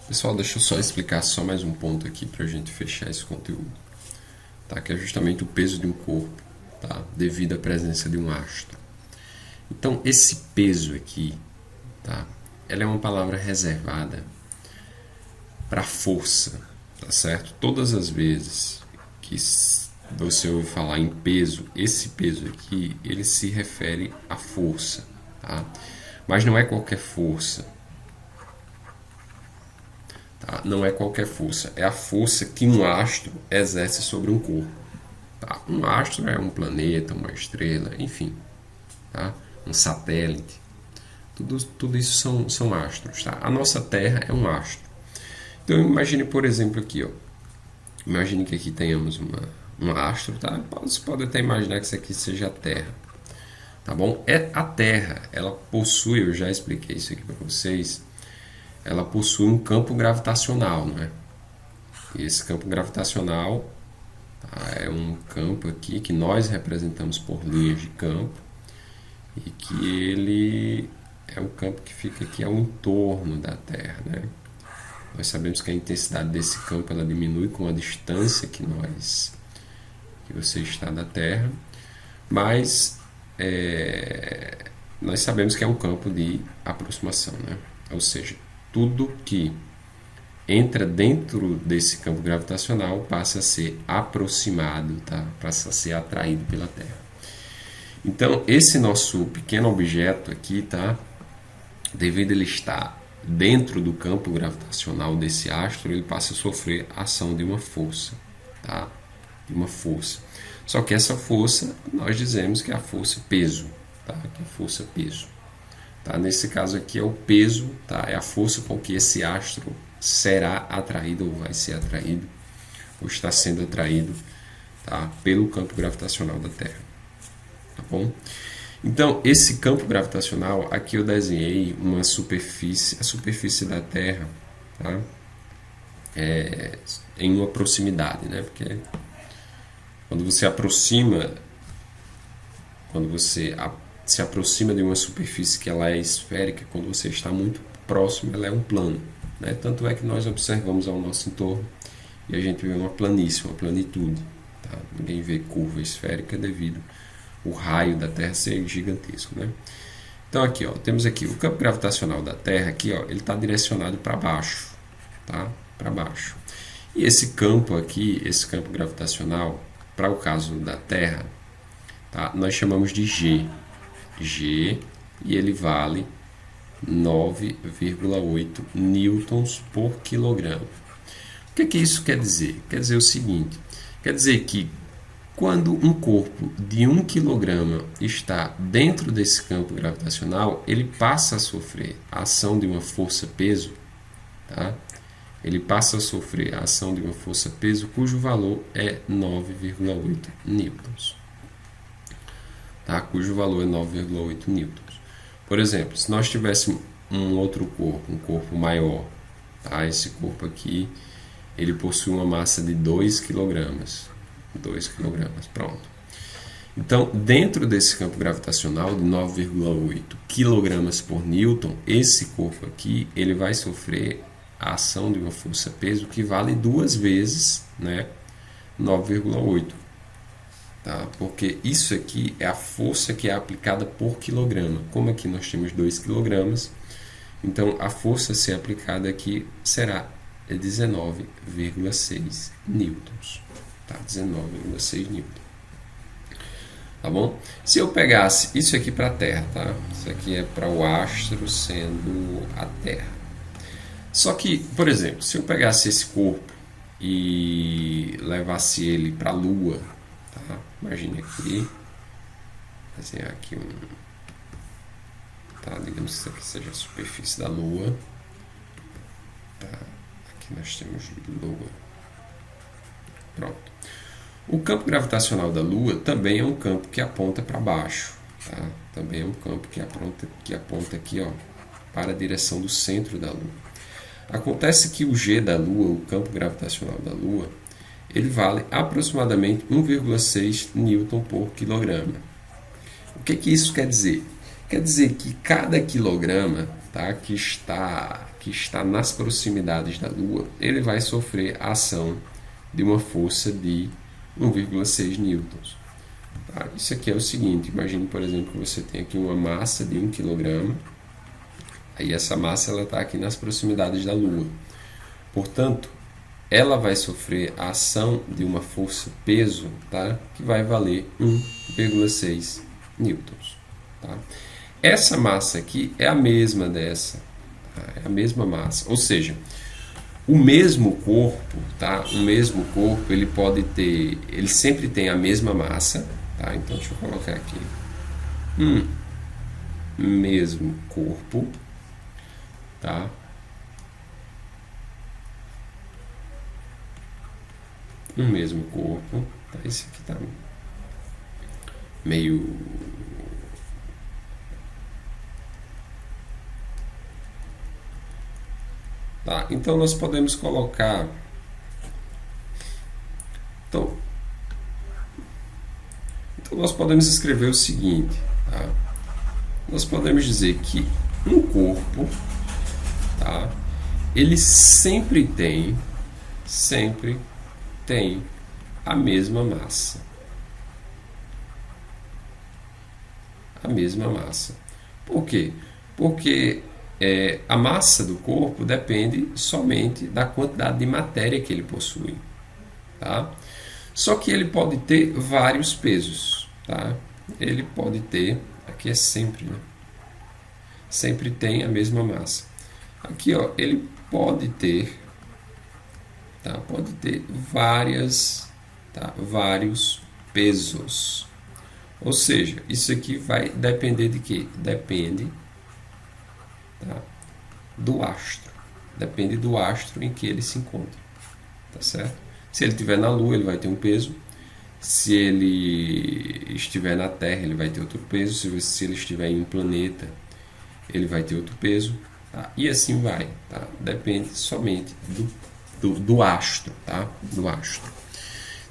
Pessoal, deixa eu só explicar só mais um ponto aqui para a gente fechar esse conteúdo, tá? Que é justamente o peso de um corpo, tá? Devido à presença de um astro. Então, esse peso aqui, tá? Ela é uma palavra reservada para força, tá certo? Todas as vezes que você ouve falar em peso, esse peso aqui, ele se refere à força, tá? Mas não é qualquer força. Tá? Não é qualquer força, é a força que um astro exerce sobre um corpo. Tá? Um astro é um planeta, uma estrela, enfim, tá? Um satélite. Tudo isso são astros. Tá? A nossa Terra é um astro. Então imagine, por exemplo, aqui. Ó. Imagine que aqui tenhamos um astro. Tá? Você pode até imaginar que isso aqui seja a Terra. Tá bom? A Terra, ela possui, eu já expliquei isso aqui para vocês, ela possui um campo gravitacional, não é? E esse campo gravitacional, tá, é um campo aqui que nós representamos por linhas de campo e que ele é um campo que fica aqui ao entorno da Terra, né? Nós sabemos que a intensidade desse campo ela diminui com a distância que você está da Terra, mas nós sabemos que é um campo de aproximação, né? Ou seja, tudo que entra dentro desse campo gravitacional passa a ser aproximado, tá? Passa a ser atraído pela Terra. Então, esse nosso pequeno objeto aqui, tá? Devido a ele estar dentro do campo gravitacional desse astro, ele passa a sofrer a ação de uma força, tá? De uma força. Só que essa força, nós dizemos que é a força peso, tá? Que é a força peso. Tá? Nesse caso aqui é o peso, tá? É a força com que esse astro será atraído ou vai ser atraído ou está sendo atraído, tá? Pelo campo gravitacional da Terra. Tá bom? Então, esse campo gravitacional, aqui eu desenhei uma superfície, a superfície da Terra, tá? Em uma proximidade, né? Porque quando você se aproxima de uma superfície que ela é esférica, quando você está muito próximo, ela é um plano, né? Tanto é que nós observamos ao nosso entorno e a gente vê uma planície, uma planitude, tá? Ninguém vê curva esférica devido ao raio da Terra ser gigantesco, né? Então aqui, ó, temos aqui o campo gravitacional da Terra, aqui, ó, ele está direcionado para baixo, tá? Para baixo. E esse campo aqui, esse campo gravitacional, para o caso da Terra, tá? Nós chamamos de G. G, e ele vale 9,8 newtons por quilograma. O que isso quer dizer? Quer dizer o seguinte, quer dizer que quando um corpo de 1 kg está dentro desse campo gravitacional, ele passa a sofrer a ação de uma força-peso, tá? Ele passa a sofrer a ação de uma força-peso cujo valor é 9,8 newtons. Tá? Cujo valor é 9,8 newtons. Por exemplo, se nós tivéssemos um outro corpo, um corpo maior, tá? Esse corpo aqui, ele possui uma massa de 2 kg. 2 kg, pronto. Então, dentro desse campo gravitacional de 9,8 kg por newton, esse corpo aqui, ele vai sofrer a ação de uma força-peso que vale 2 vezes, né, 9,8. Tá? Porque isso aqui é a força que é aplicada por quilograma. Como aqui nós temos 2 kg, então a força a ser aplicada aqui será 19,6 newtons. Tá? 19,6 newtons. Tá bom? Se eu pegasse isso aqui para a Terra, tá? Isso aqui é para o astro sendo a Terra. Só que, por exemplo, se eu pegasse esse corpo e levasse ele para a Lua, tá? Imagine aqui, desenhar aqui tá? Digamos que isso aqui seja a superfície da Lua, tá? Aqui nós temos Lua. Pronto. O campo gravitacional da Lua também é um campo que aponta para baixo, tá? Também é um campo que aponta aqui, ó, para a direção do centro da Lua. Acontece que o G da Lua, o campo gravitacional da Lua, ele vale aproximadamente 1,6 newton por quilograma. O que isso quer dizer? Quer dizer que cada quilograma, tá, que está que está nas proximidades da Lua, ele vai sofrer a ação de uma força de 1,6 newtons. Tá? Isso aqui é o seguinte, imagine, por exemplo, que você tem aqui uma massa de 1 kg, aí essa massa está aqui nas proximidades da Lua. Portanto, ela vai sofrer a ação de uma força peso, tá? Que vai valer 1,6 newtons. Tá? Essa massa aqui é a mesma dessa, tá? É a mesma massa, ou seja, o mesmo corpo, tá? O mesmo corpo ele sempre tem a mesma massa, tá? Então deixa eu colocar aqui, mesmo corpo, tá? Um mesmo corpo, tá? Esse aqui tá meio tá, então nós podemos colocar então nós podemos escrever o seguinte, tá? Nós podemos dizer que um corpo, tá? Ele sempre tem a mesma massa. A mesma massa. Por quê? Porque a massa do corpo depende somente da quantidade de matéria que ele possui. Tá? Só que ele pode ter vários pesos. Tá? Ele pode ter, aqui é sempre, né? Sempre tem a mesma massa. Aqui, ó, ele pode ter, tá? Pode ter vários pesos. Ou seja, isso aqui vai depender de quê? Depende, tá? Do astro. Depende do astro em que ele se encontra. Tá certo? Se ele estiver na Lua, ele vai ter um peso. Se ele estiver na Terra, ele vai ter outro peso. Se ele estiver em um planeta, ele vai ter outro peso. Tá? E assim vai. Tá? Depende somente do astro. Tá? Do astro.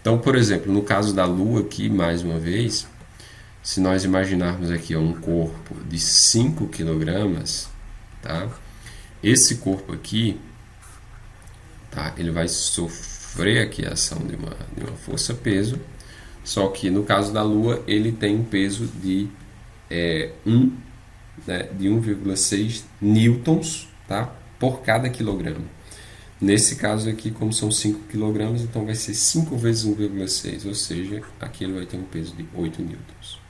Então, por exemplo, no caso da Lua aqui, mais uma vez, se nós imaginarmos aqui um corpo de 5 kg, tá? Esse corpo aqui, tá? Ele vai sofrer aqui a ação de uma força-peso, só que no caso da Lua ele tem um peso de 1,6 newtons, tá? Por cada quilograma. Nesse caso aqui, como são 5 kg, então vai ser 5 vezes 1,6, ou seja, aqui ele vai ter um peso de 8 newtons.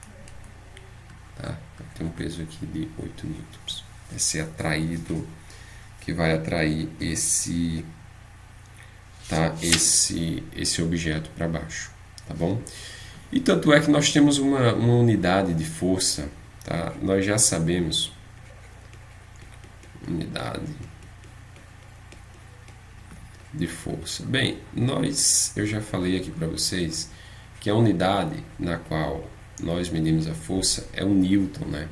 Tá? Vai ter um peso aqui de 8 newtons. Vai ser atraído, que vai atrair esse objeto para baixo. Tá bom? E tanto é que nós temos uma unidade de força, tá? Nós já sabemos, unidade de força. Bem, eu já falei aqui para vocês que a unidade na qual nós medimos a força é o Newton, né?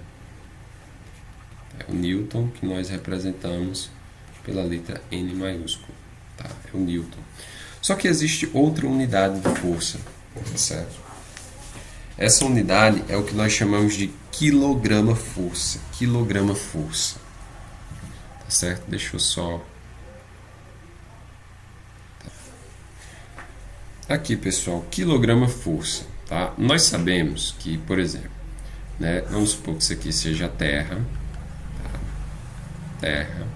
É o Newton que nós representamos pela letra N maiúsculo, tá? É o Newton. Só que existe outra unidade de força, tá certo? Essa unidade é o que nós chamamos de quilograma-força. Quilograma-força. Tá certo? Deixa eu só... Aqui, pessoal, quilograma-força. Tá? Nós sabemos que, por exemplo, né, vamos supor que isso aqui seja a Terra, tá? Terra,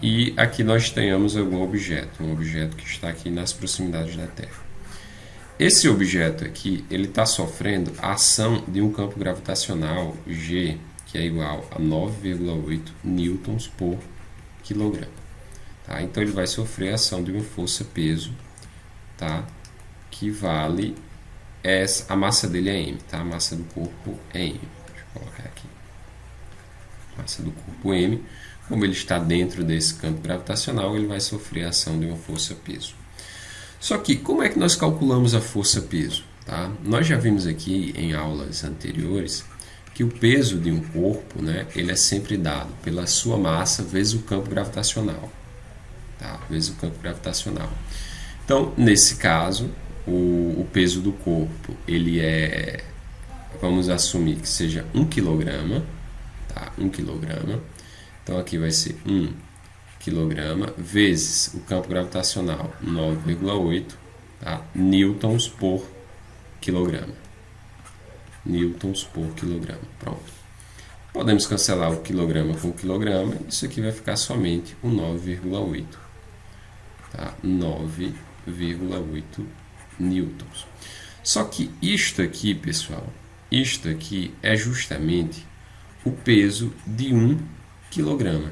e aqui nós tenhamos algum objeto, um objeto que está aqui nas proximidades da Terra. Esse objeto aqui, ele está sofrendo a ação de um campo gravitacional G, que é igual a 9,8 newtons por quilograma. Tá? Então ele vai sofrer a ação de uma força-peso, tá? Que vale, a massa dele é M, tá? A massa do corpo é M. Deixa eu colocar aqui. Massa do corpo M, como ele está dentro desse campo gravitacional, ele vai sofrer a ação de uma força-peso. Só que, como é que nós calculamos a força-peso? Tá? Nós já vimos aqui em aulas anteriores que o peso de um corpo, né, ele é sempre dado pela sua massa vezes o campo gravitacional. Tá? Vezes o campo gravitacional. Então, nesse caso, o peso do corpo, ele vamos assumir que seja 1 kg, tá? 1 kg. Então aqui vai ser 1 quilograma vezes o campo gravitacional 9,8, tá? Newtons por quilograma. Newtons por quilograma. Pronto. Podemos cancelar o quilograma com o quilograma. Isso aqui vai ficar somente o 9,8. Tá? 9,8 newtons. Só que isto aqui, pessoal, isto aqui é justamente o peso de 1 quilograma.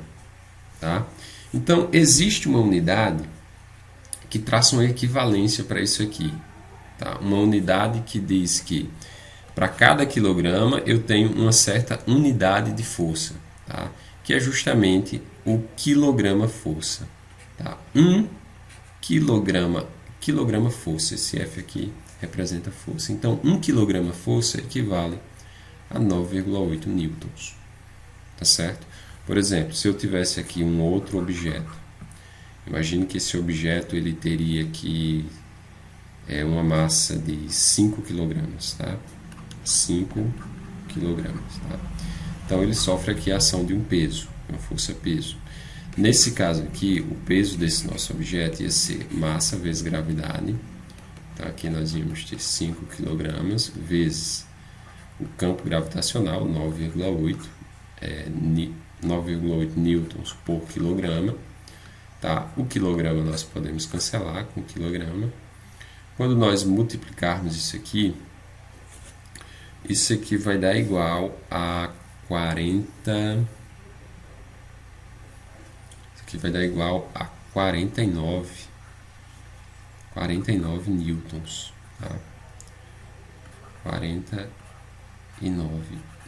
Tá? Então, existe uma unidade que traça uma equivalência para isso aqui. Tá? Uma unidade que diz que para cada quilograma eu tenho uma certa unidade de força, tá? Que é justamente o quilograma-força. Tá? 1 quilograma força, esse F aqui representa força. Então, 1 quilograma-força equivale a 9,8 newtons. Tá certo? Por exemplo, se eu tivesse aqui um outro objeto, imagine que esse objeto ele teria aqui uma massa de 5 kg, tá? 5 kg. Tá? Então, ele sofre aqui a ação de um peso, uma força-peso. Nesse caso aqui, o peso desse nosso objeto ia ser massa vezes gravidade. Então, aqui nós íamos ter 5 kg vezes o campo gravitacional, 9,8 newtons por quilograma. Tá? O quilograma nós podemos cancelar com o quilograma. Quando nós multiplicarmos isso aqui vai dar igual a 49 newtons. Tá? 49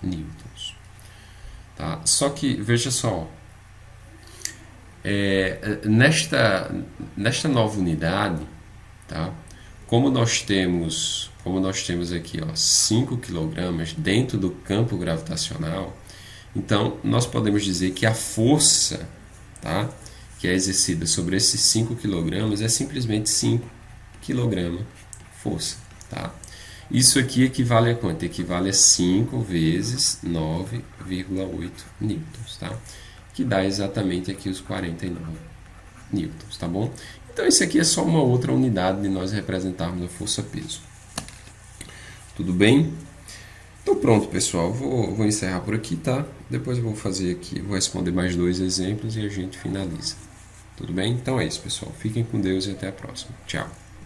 newtons. Tá? Só que, veja só, nesta nova unidade, tá? Como nós temos aqui 5 kg dentro do campo gravitacional, então nós podemos dizer que a força, tá, que é exercida sobre esses 5 kg é simplesmente 5 kg força. Tá? Isso aqui equivale a quanto? Equivale a 5 vezes 9,8 newtons, tá? Que dá exatamente aqui os 49 newtons, tá bom? Então, isso aqui é só uma outra unidade de nós representarmos a força-peso. Tudo bem? Então, pronto, pessoal. Vou encerrar por aqui, tá? Depois eu vou fazer aqui, vou responder mais 2 exemplos e a gente finaliza. Tudo bem? Então é isso, pessoal. Fiquem com Deus e até a próxima. Tchau.